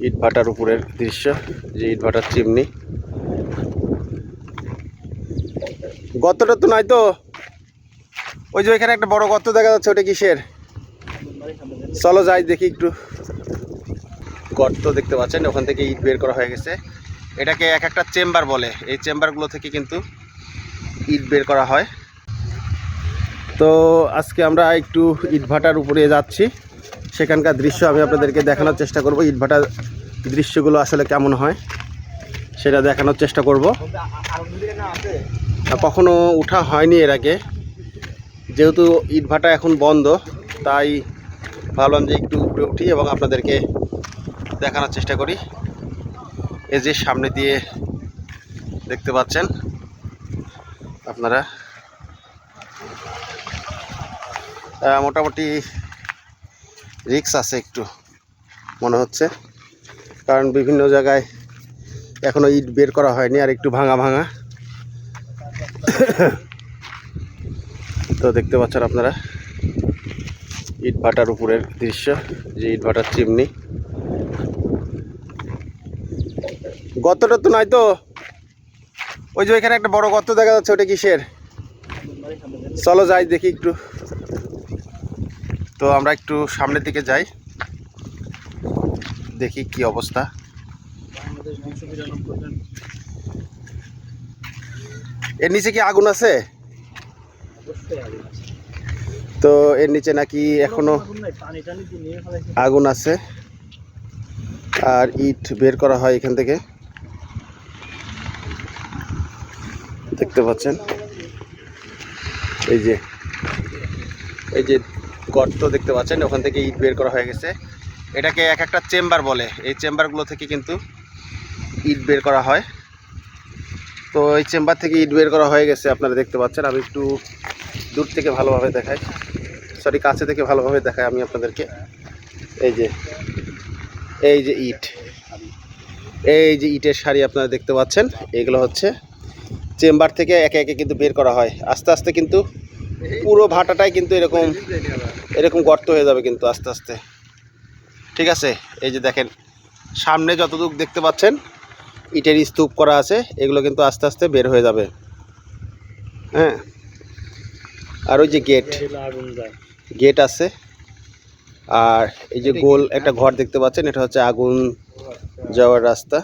ইটভাটার উপরের দৃশ্য, যে ইটভাটার চিমনি। গর্তটা তো নাই তো, ওই যে ওইখানে একটা বড় গর্ত দেখা যাচ্ছে, ওটা কিসের? চলো যাই দেখি একটু। গর্ত দেখতে পাচ্ছেন, ওখান থেকে ইট বের করা হয়ে গেছে। এটাকে এক একটা চেম্বার বলে, এই চেম্বারগুলো থেকে কিন্তু ইট বের করা হয়। তো আজকে আমরা একটু ইটভাটার উপরে যাচ্ছি, সেখানকার দৃশ্য আমি আপনাদেরকে দেখানোর চেষ্টা করব। ইটভাটার দৃশ্যগুলো আসলে কেমন হয় সেটা দেখানোর চেষ্টা করব। কখনো উঠা হয়নি এর আগে, যেহেতু ইটভাটা এখন বন্ধ, তাই ভাবলাম যে একটু উপরে উঠি এবং আপনাদেরকে দেখানোর চেষ্টা করি। এই যে সামনে দিয়ে দেখতে পাচ্ছেন আপনারা, মোটামুটি রিস্ক আছে একটু মনে হচ্ছে, কারণ বিভিন্ন জায়গায় এখনো ইট বের করা হয়নি, আর একটু ভাঙা ভাঙা। তো দেখতে পাচ্ছেন আপনারা ইটভাটার উপরের দৃশ্য, যে ইটভাটার চিমনি। গর্তটা তো নাই তো, ওই যে ওইখানে একটা বড় গর্ত দেখা যাচ্ছে, ওটা কিসের? চলো যাই দেখি একটু। তো আমরা একটু সামনের দিকে যাই, দেখি কি অবস্থা। এর নিচে কি আগুন আছে? তো এর নিচে নাকি এখনো আগুন আছে, আর ইট বের করা হয় এখান থেকে, দেখতে পাচ্ছেন। এই যে গর্ত দেখতে পাচ্ছেন, ওখান থেকে ইট বের করা হয়ে গেছে। এটাকে এক একটা চেম্বার বলে, এই চেম্বারগুলো থেকে কিন্তু ইট বের করা হয়। তো এই চেম্বার থেকে ইট বের করা হয়ে গেছে, আপনারা দেখতে পাচ্ছেন। আমি একটু দূর থেকে ভালোভাবে দেখাই, সরি কাছে থেকে ভালোভাবে দেখাই আমি আপনাদেরকে। এই যে ইট, এই যে ইটের সারি আপনারা দেখতে পাচ্ছেন, এগুলো হচ্ছে চেম্বার থেকে একে একে কিন্তু বের করা হয়। আস্তে আস্তে কিন্তু পুরো ভাটাটাই কিন্তু এরকম গর্ত হয়ে যাবে কিন্তু আস্তে আস্তে, ঠিক আছে। এই যে দেখেন সামনে যতটুকু দেখতে পাচ্ছেন ইটের স্তূপ করা আছে, এগুলো কিন্তু আস্তে আস্তে বের হয়ে যাবে। হ্যাঁ, আর ওই যে গেট আছে, আর এই যে গোল একটা ঘর দেখতে পাচ্ছেন, এটা হচ্ছে আগুন যাওয়ার রাস্তা।